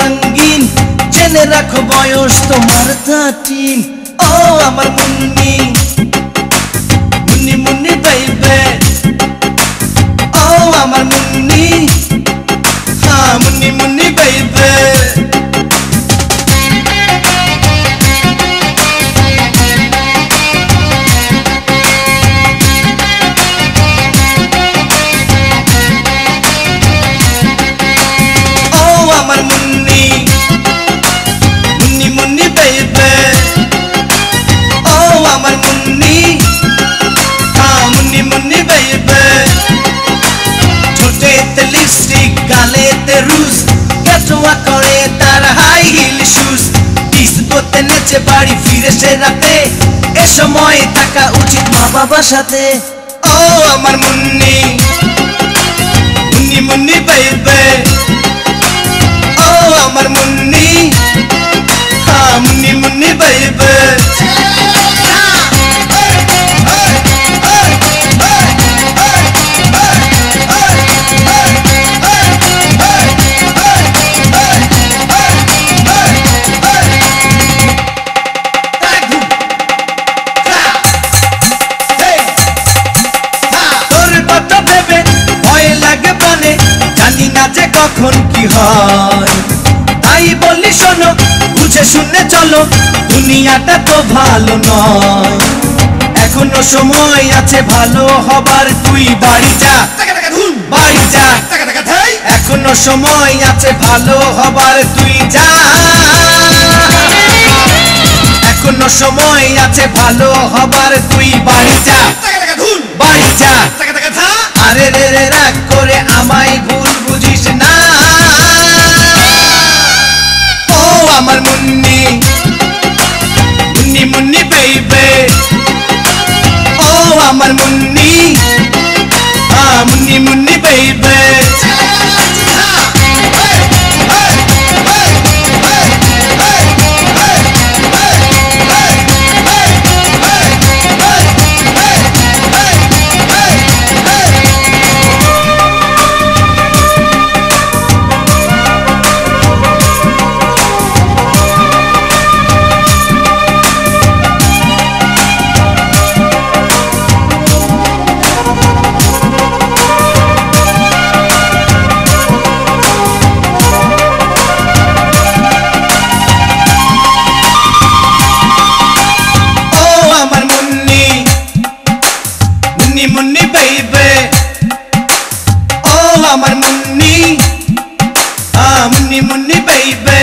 রঙিন জেনে রাখো বয়স তোমার 13 ও আমার মুন্নি মুন্নি মুন্নি বেইবে ও আমার মুন্নি হ্যাঁ মুন্নি মুন্নি বেইবে করে তার হাই হিল শুজ ডিস্কোতে নেচে বাড়ি ফিরে সে রাতে এ সময় থাকা উচিত মা বাবার সাথে ও আমার মুন্নি মুন্নি মুন্নি বেইবে ও আমার মুন্নি হ্যাঁ মুন্নি মুন্নি বেইবে কখন কি হয় তাই বলি শোনো বুঝে শুনে চলো দুনিয়াটা তো ভালো নয় এখনো সময় আছে ভালো হবার তুই বাড়ি যা বাড়ি যা এখনো সময় আছে ভালো হবার তুই যা এখনো সময় আছে ভালো হবার তুই বাড়ি যা বাড়ি যা আরে রে রে রাগ করে আমায় ভুল বুঝিস না ও আমার মুন্নি মুন্নি মুন্নি বেইবে ও আমার মুন্নি হ্যাঁ মুন্নি মুন্নি বেইবে মুন্নি বেইবে ও আমার মুন্নি মুন্নি মুন্নি বেইবে